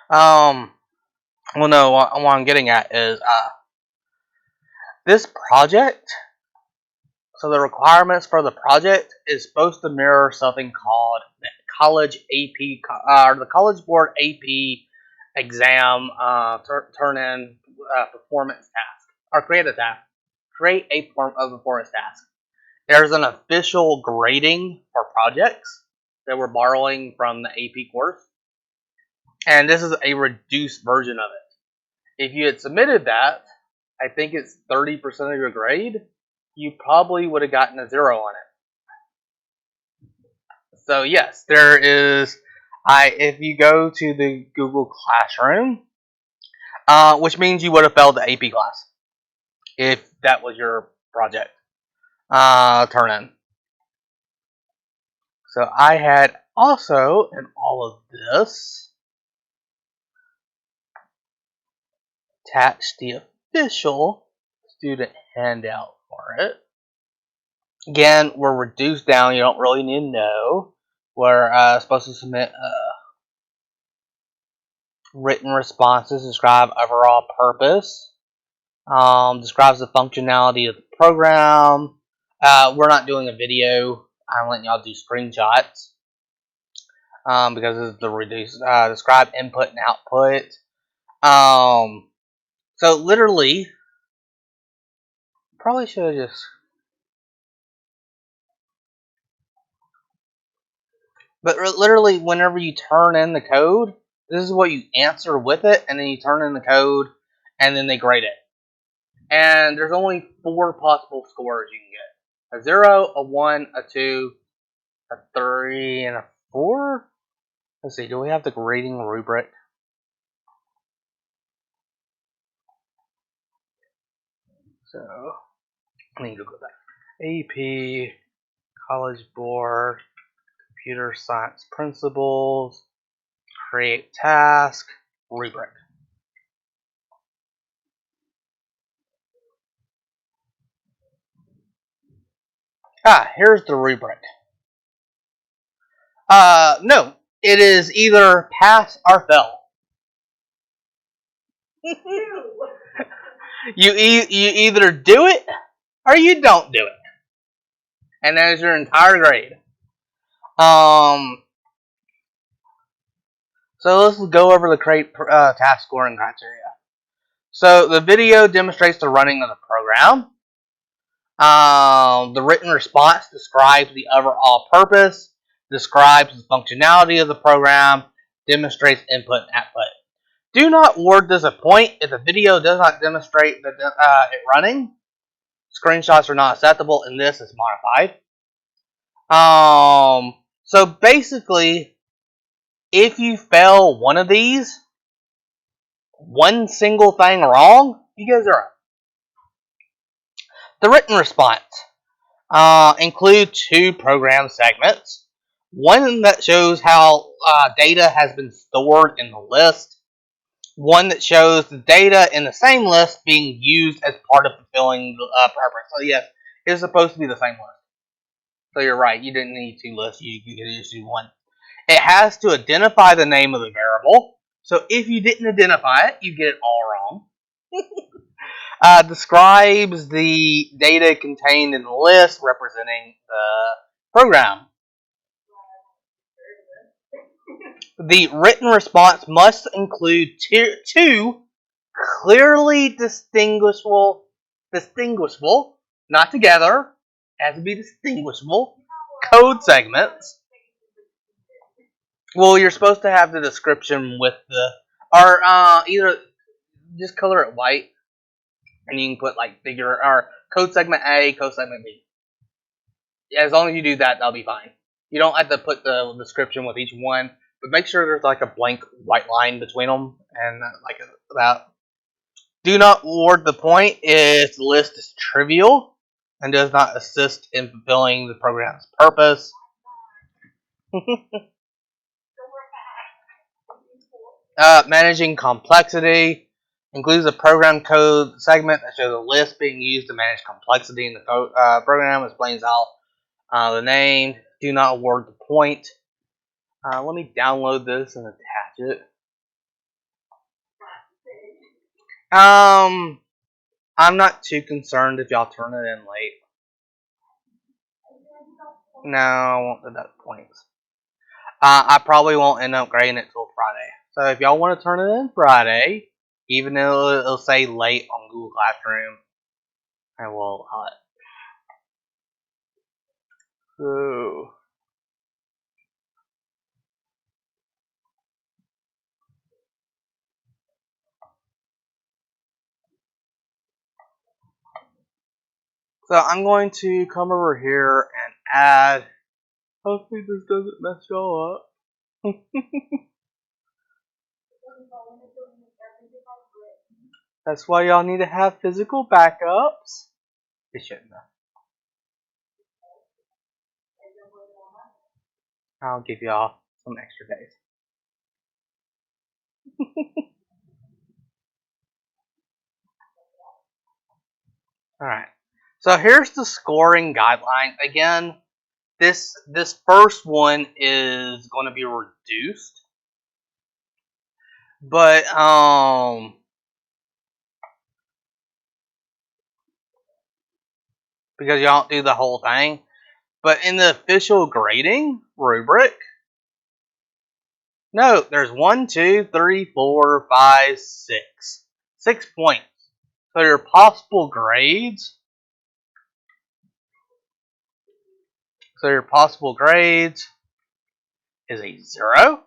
Well, no. What I'm getting at is this project. So the requirements for the project is supposed to mirror something called the college AP or the College Board AP exam turn in performance task or create a task. Create a performance task. There's an official grading for projects that we're borrowing from the AP course, and this is a reduced version of it. If you had submitted that, I think it's 30% of your grade, you probably would have gotten a 0 on it. So yes, there is. If you go to the Google Classroom, which means you would have failed the AP class if that was your project turn in. So I had also in all of this attached the official student handout for it. Again, we're reduced down. You don't really need to know. We're supposed to submit written responses, describe overall purpose, describes the functionality of the program. We're not doing a video. I'm letting y'all do screenshots because it's the reduced. Describe input and output. So literally, probably should have just. But literally, whenever you turn in the code, this is what you answer with it, and then you turn in the code, and then they grade it. And there's only 4 possible scores you can get: a 0, a 1, a 2, a 3, and a 4. Let's see. Do we have the grading rubric? So I need to go back. AP College Board Computer Science Principles. Create task, rubric. Here's the rubric. No, it is either pass or fail. You either do it or you don't do it, and that is your entire grade. So let's go over the create task scoring criteria. So the video demonstrates the running of the program. The written response describes the overall purpose, describes the functionality of the program, demonstrates input and output. Do not award this a point if the video does not demonstrate it running. Screenshots are not acceptable, and this is modified. So basically, if you fail one of these, one single thing wrong, you get 0. The written response include 2 program segments. One that shows how data has been stored in the list. One that shows the data in the same list being used as part of fulfilling the purpose. So yes, it's supposed to be the same list. So you're right, you didn't need 2 lists, you could just do 1. It has to identify the name of the variable. So if you didn't identify it, you get it all wrong. Describes the data contained in the list representing the program. The written response must include 2 clearly distinguishable, not together, has to be distinguishable, code segments. Well, you're supposed to have the description with the, or either just color it white, and you can put like figure or code segment A, code segment B. As long as you do that, that'll be fine. You don't have to put the description with each one, but make sure there's like a blank white line between them, and like that. Do not award the point if the list is trivial and does not assist in fulfilling the program's purpose. Managing complexity includes a program code segment that shows a list being used to manage complexity in the program. Explains how the name, do not award the point. Let me download this and attach it. I'm not too concerned if y'all turn it in late. No, I won't do that points. I probably won't end up grading it till Friday. So if y'all want to turn it in Friday, even though it'll say late on Google Classroom, I will allow it. So I'm going to come over here and add. Hopefully this doesn't mess y'all up. That's why y'all need to have physical backups. It shouldn't though. I'll give y'all some extra days. Alright. So here's the scoring guideline. Again, this first one is going to be reduced. But because you don't do the whole thing. But in the official grading rubric, no, there's 1, 2, 3, 4, 5, 6. 6 points. So your possible grades. Is a 0,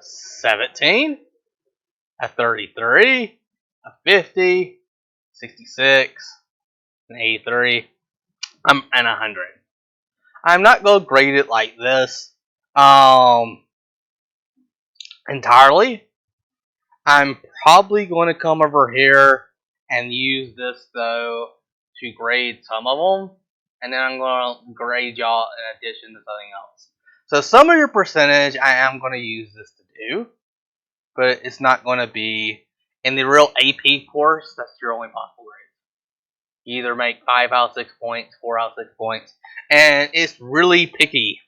17, a 33, a 50, 66, an 83, and 100. I'm not going to grade it like this entirely. I'm probably going to come over here and use this, though, to grade some of them. And then I'm going to grade y'all in addition to something else. So some of your percentage I am going to use this to do. But it's not going to be in the real AP course. That's your only possible grade. You either make 5 out of 6 points, 4 out of 6 points, and it's really picky.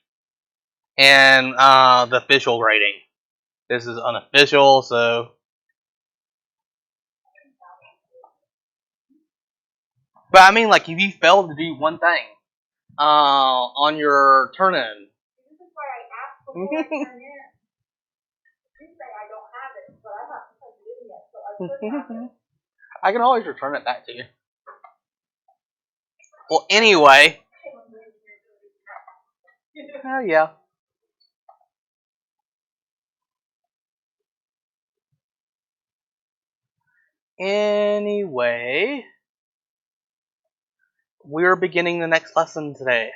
And the official grading. This is unofficial, so. But I mean, like, if you fail to do one thing on your turn-in. This is why I asked before I turn in. You say I don't have it, but I'm not supposed to do it yet, so I could have it. I can always return it back to you. Well, anyway. Oh, yeah. Anyway. We're beginning the next lesson today.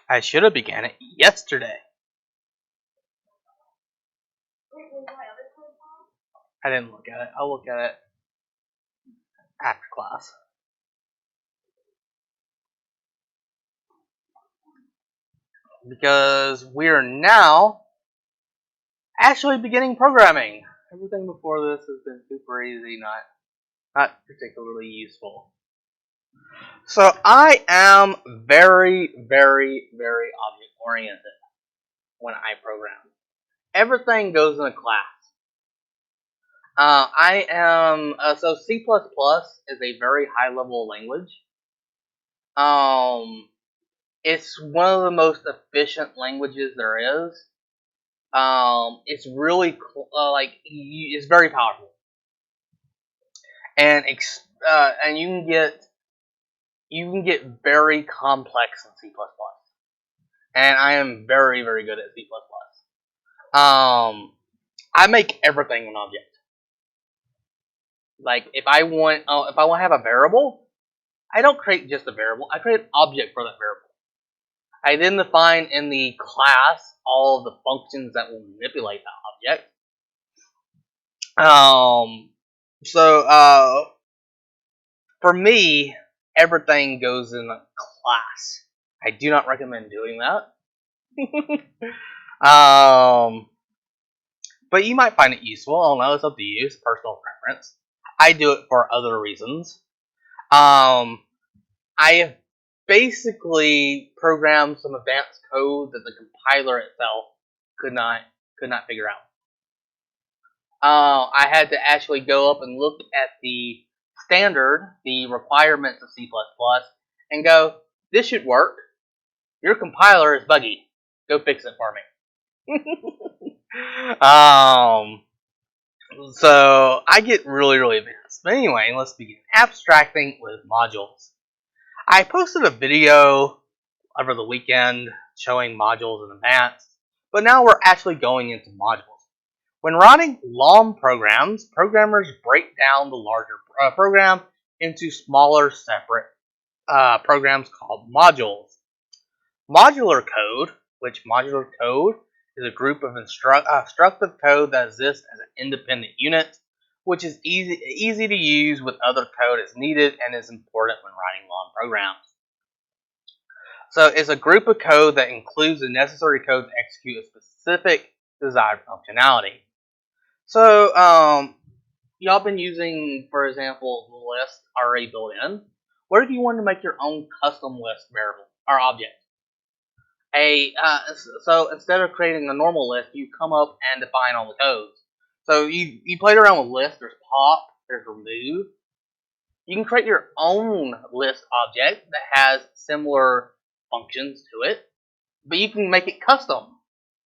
I should have began it yesterday. I didn't look at it. I'll look at it after class. Because we are now actually beginning programming. Everything before this has been super easy, not particularly useful. So I am very, very, very object oriented when I program. Everything goes in a class. I am so C++ is a very high level language. It's one of the most efficient languages there is. It's really it's very powerful, and you can get very complex in C++, and I am very, very good at C++. I make everything an object. Like if I want to have a variable, I don't create just a variable. I create an object for that variable. I then define in the class all of the functions that will manipulate that object. For me, everything goes in a class. I do not recommend doing that. But you might find it useful. I don't know. It's up to you. It's personal preference. I do it for other reasons. I have basically programmed some advanced code that the compiler itself could not figure out. I had to actually go up and look at the standard, the requirements of C++, and go, this should work. Your compiler is buggy. Go fix it for me. So I get really advanced. But anyway, let's begin. Abstracting with modules. I posted a video over the weekend showing modules in advance, but now we're actually going into modules. When running long programs, programmers break down the larger program into smaller separate programs called modules. Modular code, which modular code is a group of instructive code that exists as an independent unit, which is easy to use with other code as needed and is important when writing long programs. So it's a group of code that includes the necessary code to execute a specific desired functionality. So y'all been using, for example, the list already built in. What if you wanted to make your own custom list variable or object? So instead of creating a normal list, you come up and define all the codes. So you played around with lists. There's pop, there's remove. You can create your own list object that has similar functions to it, but you can make it custom.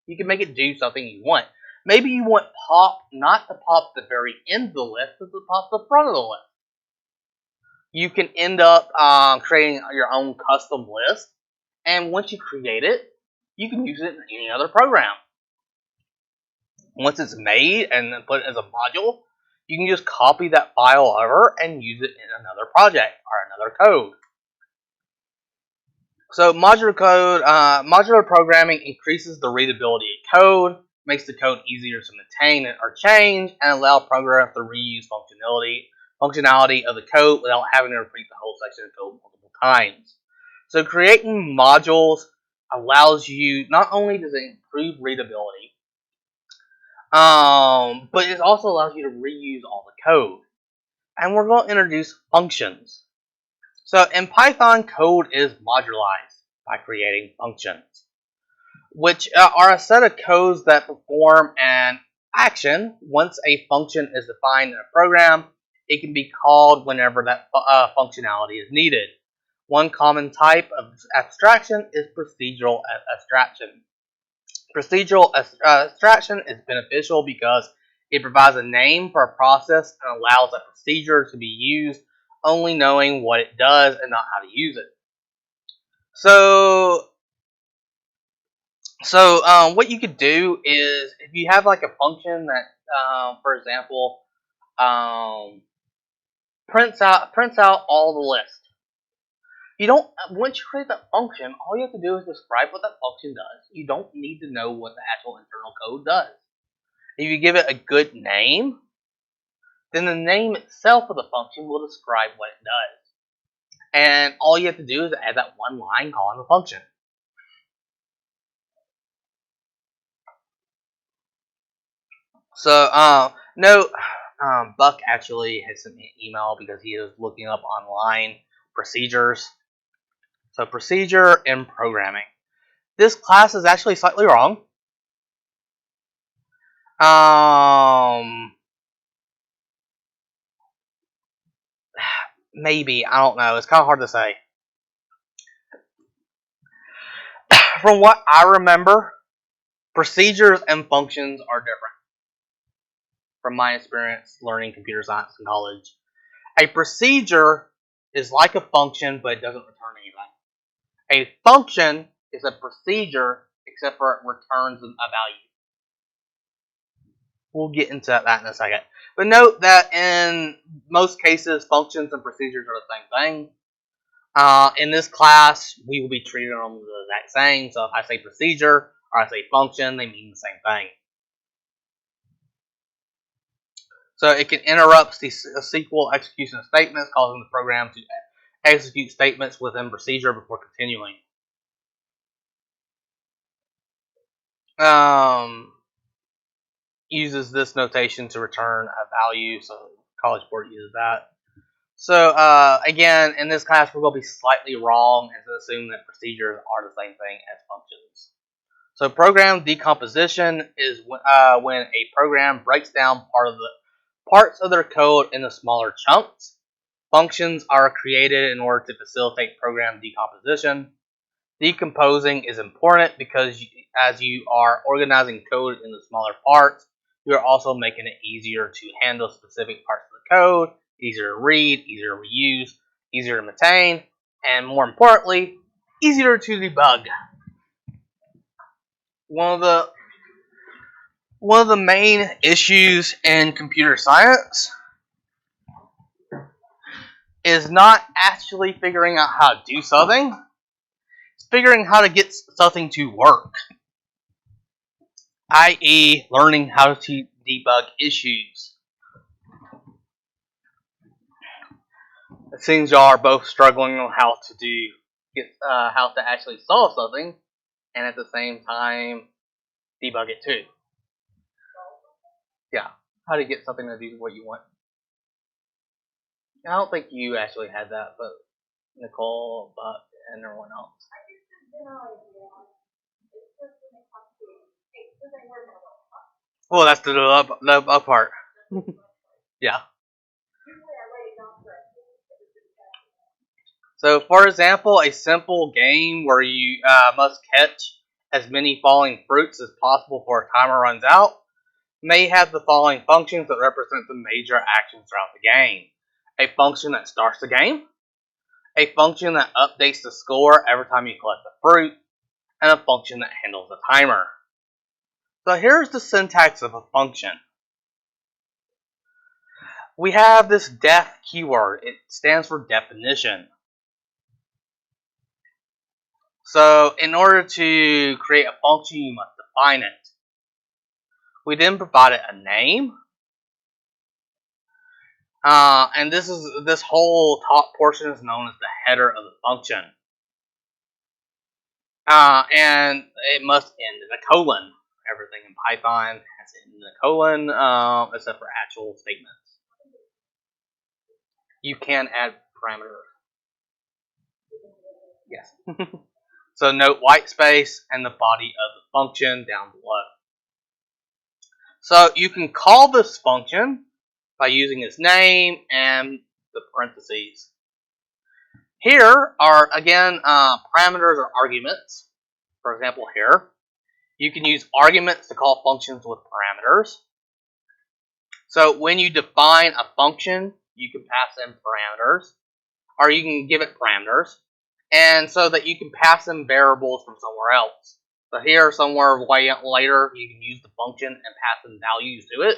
You can make it do something you want. Maybe you want pop not to pop the very end of the list, but to pop the front of the list. You can end up creating your own custom list, and once you create it, you can use it in any other program. Once it's made and then put it as a module, you can just copy that file over and use it in another project or another code. So modular modular programming increases the readability of code, makes the code easier to maintain or change, and allow programmers to reuse functionality of the code without having to repeat the whole section of code multiple times. So creating modules allows you, not only does it improve readability, but it also allows you to reuse all the code. And we're going to introduce functions. So in Python, code is modularized by creating functions, which are a set of codes that perform an action. Once a function is defined in a program, it can be called whenever that functionality is needed. One common type of abstraction is procedural abstraction. Procedural abstraction is beneficial because it provides a name for a process and allows a procedure to be used only knowing what it does and not how to use it. So what you could do is, if you have like a function that, for example, prints out all the list. You don't. Once you create that function, all you have to do is describe what that function does. You don't need to know what the actual internal code does. If you give it a good name, then the name itself of the function will describe what it does. And all you have to do is add that one line calling the function. So, note, Buck actually has sent me an email because he is looking up online procedures. So, procedure in programming. This class is actually slightly wrong. Maybe, I don't know. It's kind of hard to say. From what I remember, procedures and functions are different. From my experience learning computer science in college, a procedure is like a function, but it doesn't return anything. A function is a procedure, except for it returns a value. We'll get into that in a second. But note that in most cases, functions and procedures are the same thing. In this class, we will be treating them the exact same. So if I say procedure or I say function, they mean the same thing. So it can interrupt the SQL execution of statements, causing the program to execute statements within procedure before continuing. Uses this notation to return a value, so College Board uses that. So again, in this class, we're going to be slightly wrong and to assume that procedures are the same thing as functions. So program decomposition is when a program breaks down parts of their code into smaller chunks. Functions are created in order to facilitate program decomposition. Decomposing is important because as you are organizing code into smaller parts, you are also making it easier to handle specific parts of the code, easier to read, easier to reuse, easier to maintain, and more importantly, easier to debug. One of the main issues in computer science is not actually figuring out how to do something. It's figuring how to get something to work, i.e. learning how to debug issues. It seems y'all are both struggling on how to actually solve something, and at the same time debug it too. Yeah, how to get something to do what you want. I don't think you actually had that, but Nicole, Buck, and everyone else. Well, that's the up part. Yeah. So, for example, a simple game where you must catch as many falling fruits as possible before a timer runs out may have the following functions that represent the major actions throughout the game. A function that starts the game, a function that updates the score every time you collect the fruit, and a function that handles the timer. So here's the syntax of a function. We have this def keyword. It stands for definition. So in order to create a function, you must define it. We then provide it a name. And this whole top portion is known as the header of the function. And it must end in a colon. Everything in Python has to end in a colon, except for actual statements. You can add parameters. Yes. So note white space and the body of the function down below. So you can call this function by using its name and the parentheses. Here are, again, parameters or arguments. For example, here, you can use arguments to call functions with parameters. So when you define a function, you can pass in parameters, or you can give it parameters, and so that you can pass in variables from somewhere else. So here, somewhere way later, you can use the function and pass in values to it,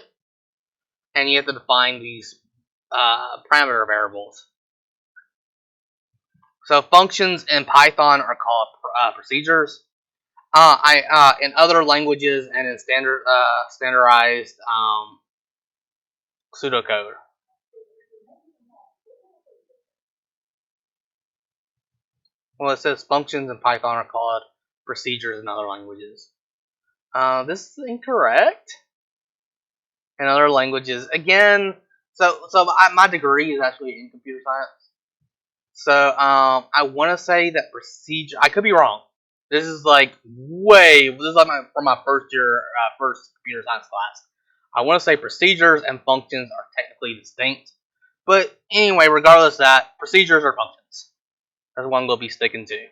and you have to define these parameter variables. So functions in Python are called procedures. In other languages and in standardized pseudocode. Well, it says functions in Python are called procedures in other languages. This is incorrect. In other languages, again, my degree is actually in computer science. So I want to say that procedure. I could be wrong. This is like from my first year, first computer science class. I want to say procedures and functions are technically distinct, but anyway, regardless of that, procedures are functions. That's what I'm going to be sticking to.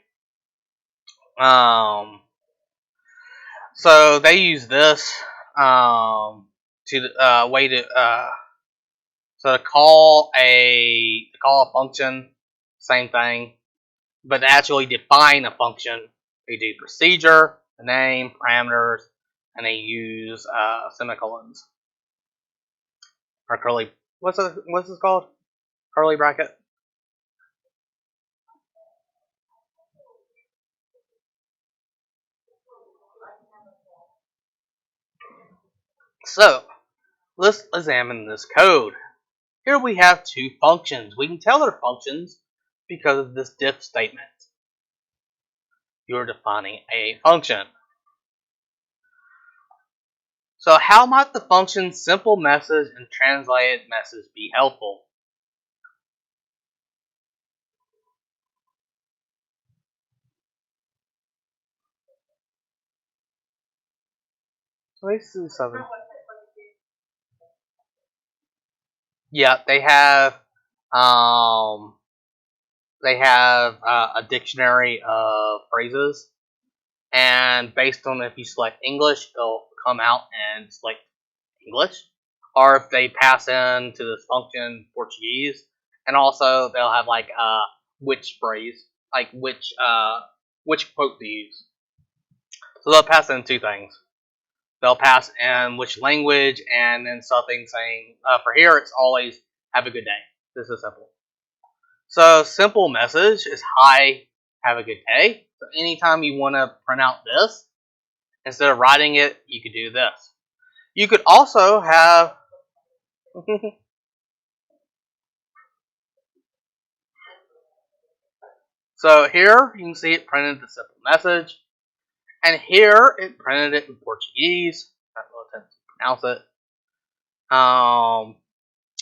So they use this to call a function, same thing, but to actually define a function, they do procedure, the name, parameters, and they use semicolons or curly. What's this called? Curly bracket. So let's examine this code. Here we have two functions. We can tell they're functions because of this diff statement. You're defining a function. So how might the function's simple message and translated message be helpful? basically something. Yeah, um they have a dictionary of phrases, and based on if you select English, it'll come out and select English, or if they pass into this function Portuguese, and also they'll have like which phrase, like which quote to use. So they'll pass in two things. They'll pass in which language, and then something saying for here it's always have a good day. This is simple. So simple message is hi, have a good day. So anytime you want to print out this, instead of writing it, you could do this. You could also have so here you can see it printed the simple message, and here it printed it in Portuguese. I don't know how to pronounce it.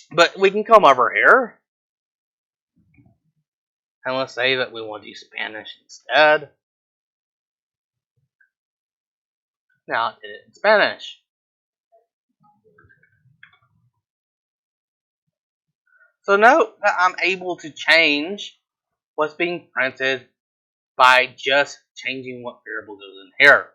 But we can come over here and let's say that we want to use Spanish instead. Now it did it in Spanish. So note that I'm able to change what's being printed by just changing what variable goes in here.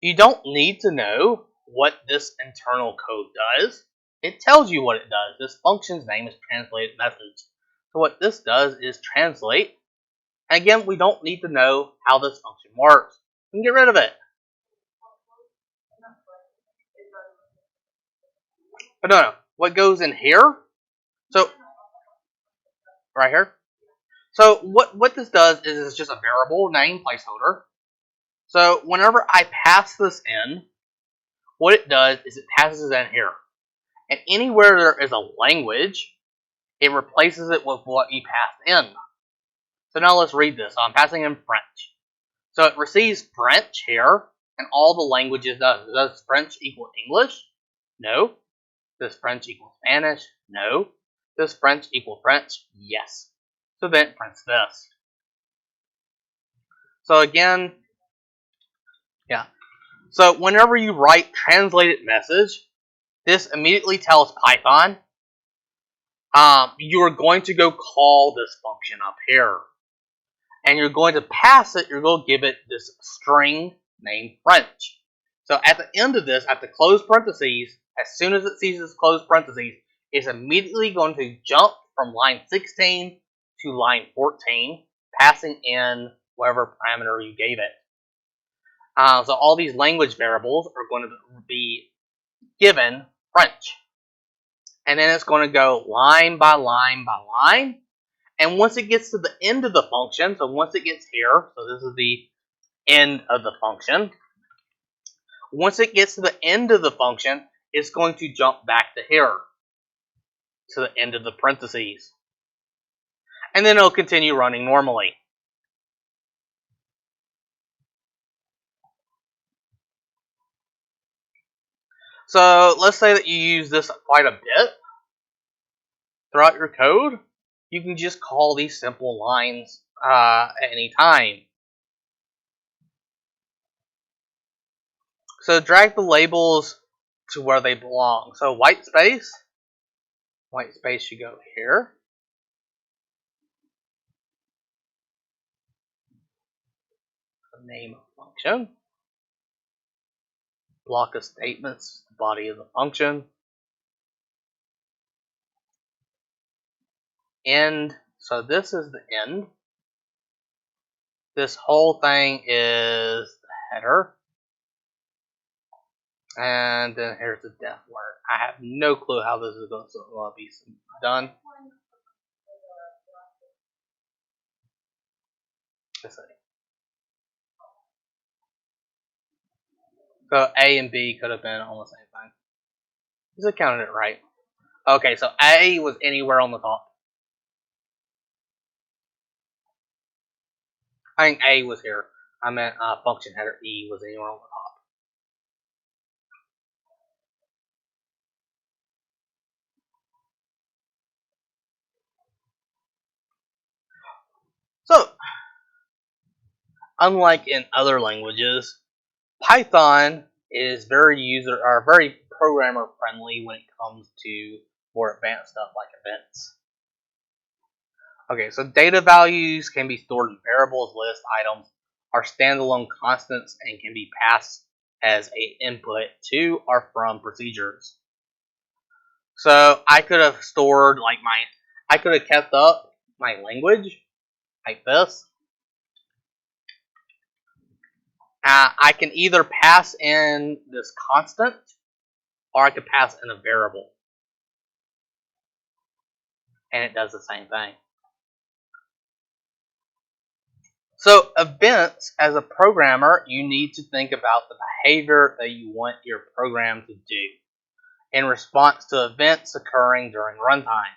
You don't need to know what this internal code does. It tells you what it does. This function's name is translated message. So what this does is translate. And again, we don't need to know how this function works. We can get rid of it. But no. What goes in here? So right here. So what this does is it's just a variable name placeholder. So whenever I pass this in, what it does is it passes it in here. And anywhere there is a language, it replaces it with what you passed in. So now let's read this. So I'm passing in French. So it receives French here, and all the languages does. Does French equal English? No. Does French equal Spanish? No. Does French equal French? Yes. So then it prints this. So again, yeah. So whenever you write translated message, this immediately tells Python, you are going to go call this function up here. And you're going to pass it, you're going to give it this string named French. So at the end of this, at the close parentheses, as soon as it sees this close parentheses, it's immediately going to jump from line 16 to line 14, passing in whatever parameter you gave it. So all these language variables are going to be given French. And then it's going to go line by line by line. And once it gets to the end of the function, so once it gets here, so this is the end of the function. Once it gets to the end of the function, it's going to jump back to here, to the end of the parentheses. And then it'll continue running normally. So let's say that you use this quite a bit throughout your code. You can just call these simple lines at any time. So drag the labels to where they belong. So white space should go here. Name of function. Block of statements, the body of the function. End. So this is the end. This whole thing is the header. And then here's the def word. I have no clue how this is going to be done. Let's see. So A and B could have been on the same thing. Just counted it right. Okay, so A was anywhere on the top. I think A was here. I meant function header E was anywhere on the top. So, unlike in other languages, Python is very programmer friendly when it comes to more advanced stuff like events. Okay, so data values can be stored in variables, lists, items, are standalone constants, and can be passed as a input to or from procedures. So I could have stored I could have kept up my language like this. I can either pass in this constant, or I could pass in a variable, and it does the same thing. So events, as a programmer, you need to think about the behavior that you want your program to do in response to events occurring during runtime.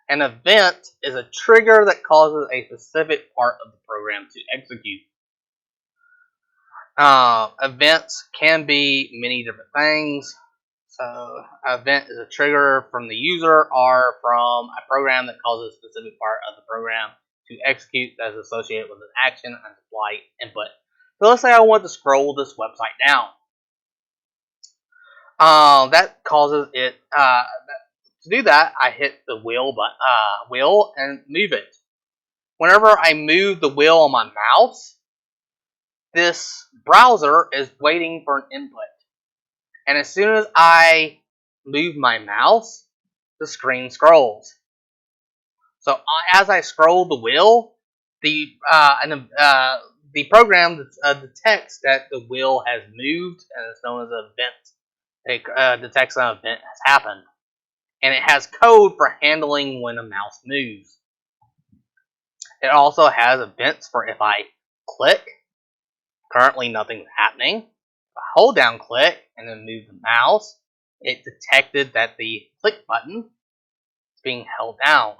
An event is a trigger that causes a specific part of the program to execute. Events can be many different things. So, an event is a trigger from the user or from a program that causes a specific part of the program to execute that is associated with an action and supply input. So, let's say I want to scroll this website down. That causes it. To do that, I hit the wheel and move it. Whenever I move the wheel on my mouse, this browser is waiting for an input. And as soon as I move my mouse, the screen scrolls. So as I scroll the wheel, the program detects that the wheel has moved, and it's known as an event. It detects an event has happened, and it has code for handling when a mouse moves. It also has events for if I click. Currently, nothing's happening. If I hold down click and then move the mouse, it detected that the click button is being held down.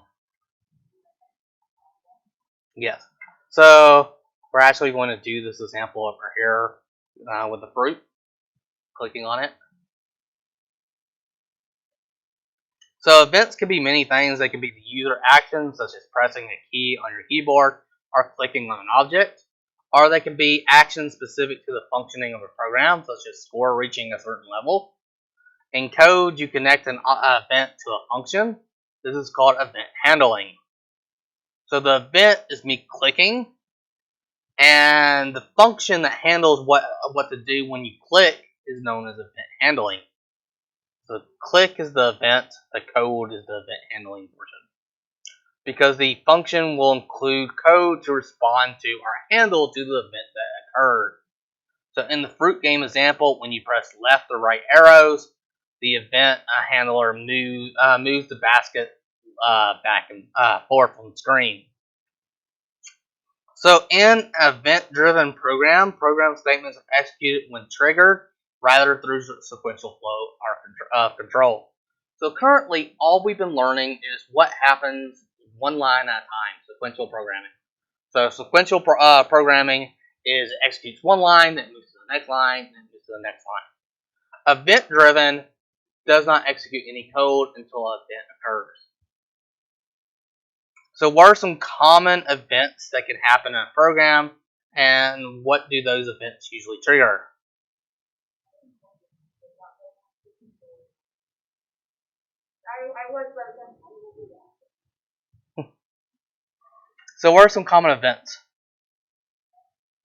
Yes. So we're actually going to do this example over here with the fruit. Clicking on it. So events can be many things. They can be the user actions, such as pressing a key on your keyboard or clicking on an object. Or they can be actions specific to the functioning of a program, such as score reaching a certain level. In code, you connect an event to a function. This is called event handling. So the event is me clicking, and the function that handles what to do when you click is known as event handling. So click is the event, the code is the event handling portion. Because the function will include code to respond to or handle to the event that occurred. So in the fruit game example, when you press left or right arrows, the event handler moves the basket back and forth from the screen. So in event-driven program statements are executed when triggered, rather through sequential flow of control. So currently, all we've been learning is what happens one line at a time, sequential programming. So sequential programming is executes one line, then moves to the next line, then moves to the next line. Event-driven does not execute any code until an event occurs. So what are some common events that can happen in a program, and what do those events usually trigger? So what are some common events?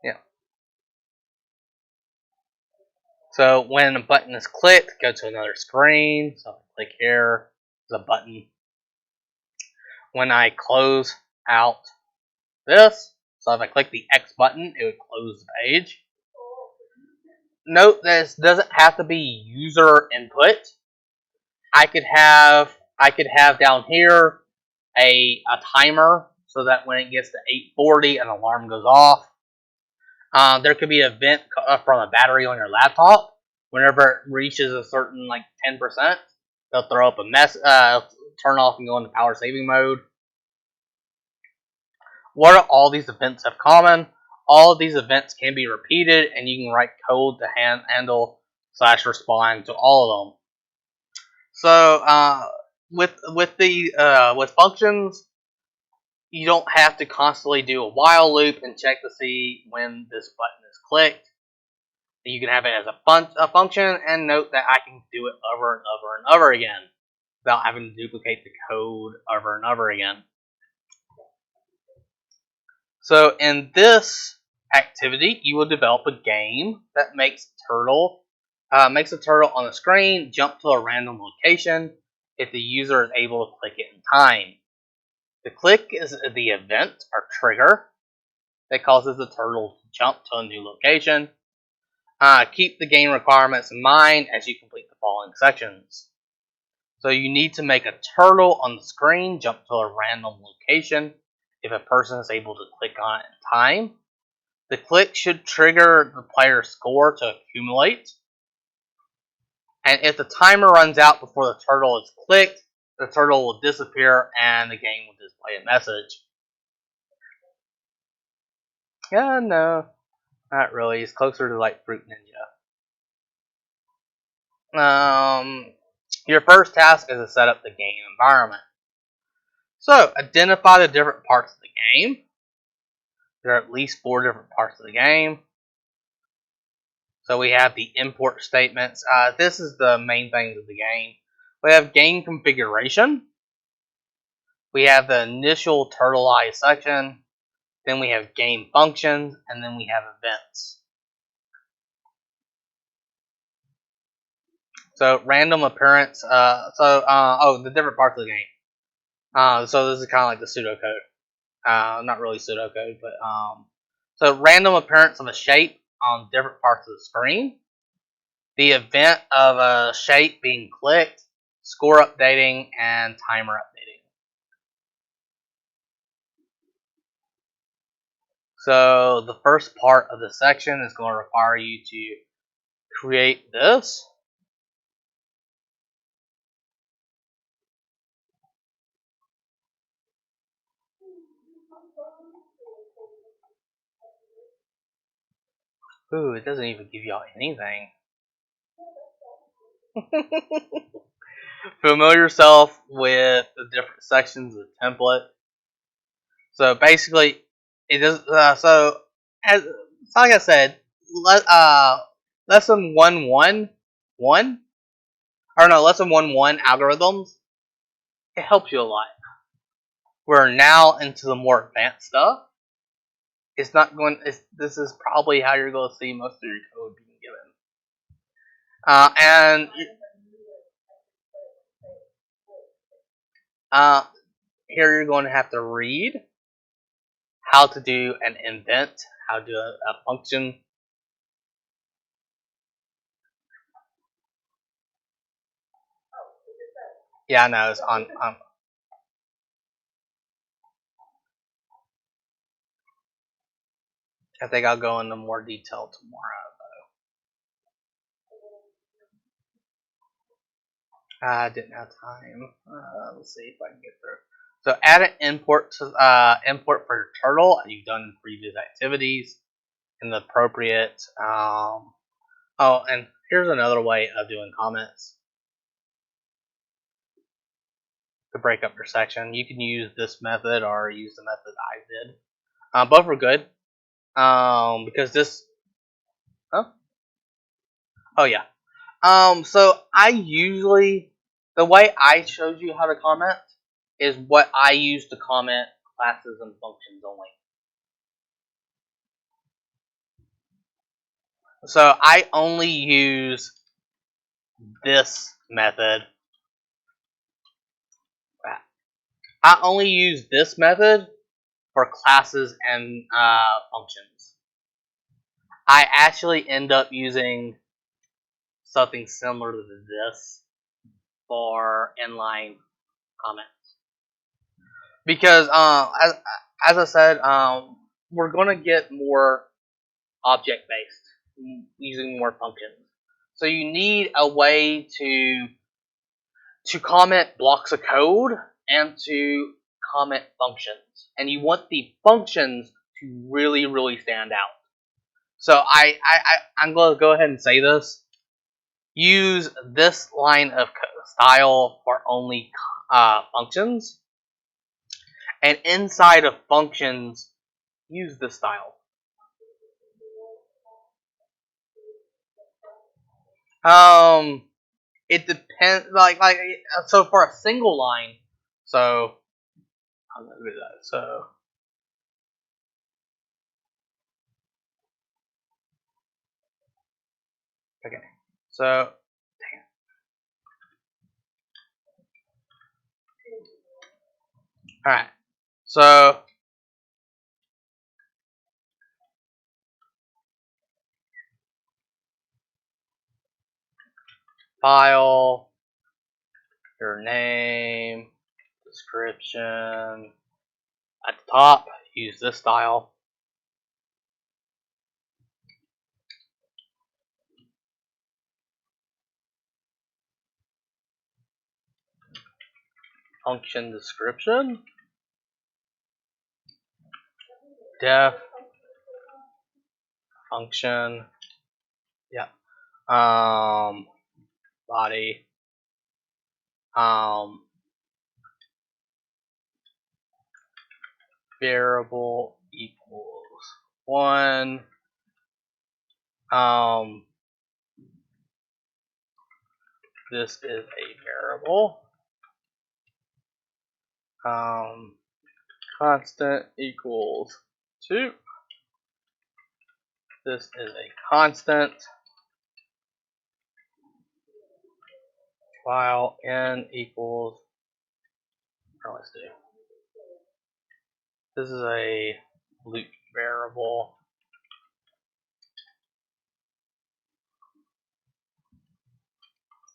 Yeah. So when a button is clicked, go to another screen. So I click here, there's a button. When I close out this, so if I click the X button, it would close the page. Note this doesn't have to be user input. I could have down here a timer so that when it gets to 8:40, an alarm goes off. There could be an event from a battery on your laptop. Whenever it reaches a certain 10%, they'll throw up a mess, turn off and go into power saving mode. What do all these events have common? All of these events can be repeated, and you can write code to handle / respond to all of them. So with functions, you don't have to constantly do a while loop and check to see when this button is clicked. You can have it as a function, and note that I can do it over and over and over again without having to duplicate the code over and over again. So in this activity, you will develop a game that makes a turtle on the screen jump to a random location if the user is able to click it in time. The click is the event or trigger that causes the turtle to jump to a new location. Keep the game requirements in mind as you complete the following sections. So you need to make a turtle on the screen jump to a random location if a person is able to click on it in time. The click should trigger the player's score to accumulate. And if the timer runs out before the turtle is clicked, the turtle will disappear and the game will display a message. Yeah, no, not really. It's closer to like Fruit Ninja. Your first task is to set up the game environment. So, identify the different parts of the game. There are at least 4 different parts of the game. So we have the import statements. This is the main things of the game. We have game configuration. We have the initial turtle eye section. Then we have game functions, and then we have events. So random appearance. The different parts of the game. So this is kind of like the pseudocode. Not really pseudocode, but so random appearance of a shape on different parts of the screen. The event of a shape being clicked, score updating, and timer updating. So the first part of the section is going to require you to create this. Ooh, it doesn't even give y'all anything. Familiar yourself with the different sections of the template. So basically, it does. As like I said, lesson 1.1.1, lesson 1.1 algorithms. It helps you a lot. We're now into the more advanced stuff. It's not going. This is probably how you're going to see most of your code being given. Here you're going to have to read how to do an event, how to do a function. Yeah, no, it's on. I think I'll go into more detail tomorrow, though. I didn't have time. Let's see if I can get through. So add an import for your turtle, as you've done in previous activities, in the appropriate. And here's another way of doing comments to break up your section. You can use this method or use the method I did. Both are good. Because this. Huh? Oh yeah. So I usually, the way I showed you how to comment is what I use to comment classes and functions only. So I only use this method. I only use this method for classes and functions. I actually end up using something similar to this for inline comments. Because as I said, we're going to get more object based, using more functions. So you need a way to comment blocks of code and to comment functions, and you want the functions to really, really stand out. So I'm going to go ahead and say this. Use this line of style for only functions, and inside of functions, use this style. It depends. So for a single line, so I'm gonna do that. So okay, so all right, so file, your name, description at the top. Use this style. Function description. Def function. Yeah. Body. Variable equals 1. This is a variable. Constant equals 2. This is a constant. While n equals, or let's do, this is a loop variable.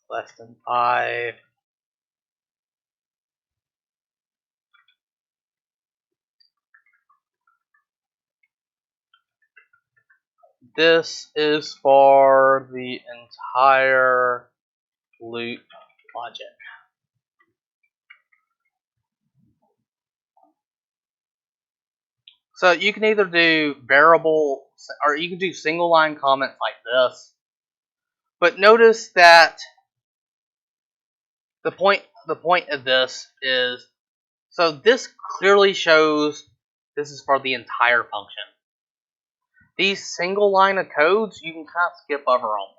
Less than 5. This is for the entire loop logic. So you can either do variable, or you can do single line comments like this. But notice that the point of this is, so this clearly shows this is for the entire function. These single line of codes, you can kind of skip over them.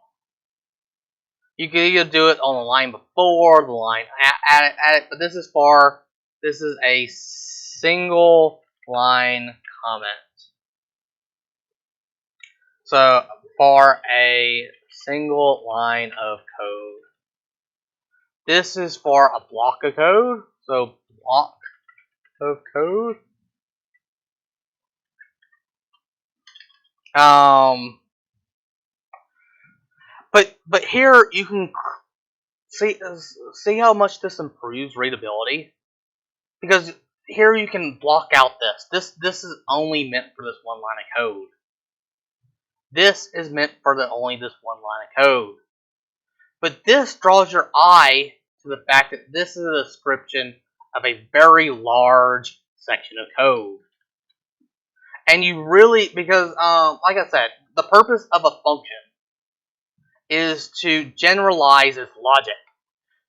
You can either do it on the line before, the line at it, but this is a single line comment. So for a single line of code, this is for a block of code. So block of code. But here you can see how much this improves readability, because here you can block out this is only meant for this one line of code. This is meant for only this one line of code. But this draws your eye to the fact that this is a description of a very large section of code. And you really, because like I said, the purpose of a function is to generalize its logic.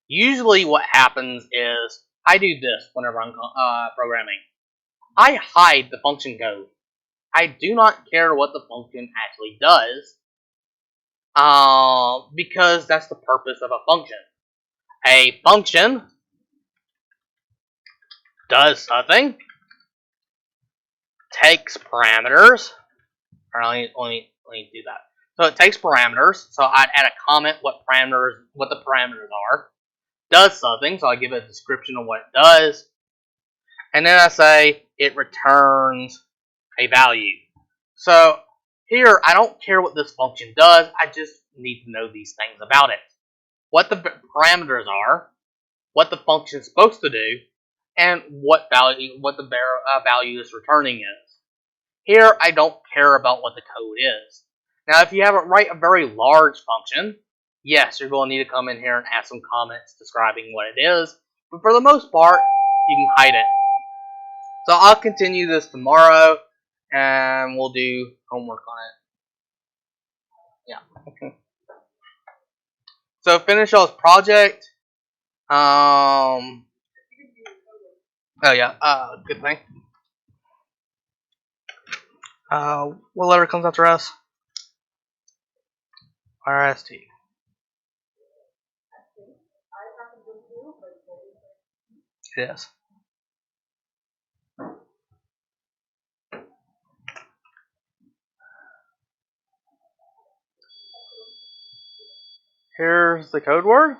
Usually what happens is, I do this whenever I'm programming. I hide the function code. I do not care what the function actually does, because that's the purpose of a function. A function does something, takes parameters, or let me do that. So it takes parameters, so I'd add a comment what the parameters are, does something, so I give it a description of what it does, and then I say it returns a value. So here, I don't care what this function does, I just need to know these things about it. What the parameters are, what the function is supposed to do, and what the value is returning is. Here, I don't care about what the code is. Now, if you have it write a very large function, yes, you're going to need to come in here and add some comments describing what it is, but for the most part, you can hide it. So I'll continue this tomorrow, and we'll do homework on it. Yeah. So finish y'all's project. Oh yeah, good thing. What letter comes after S? RST. It is. Here's the code word.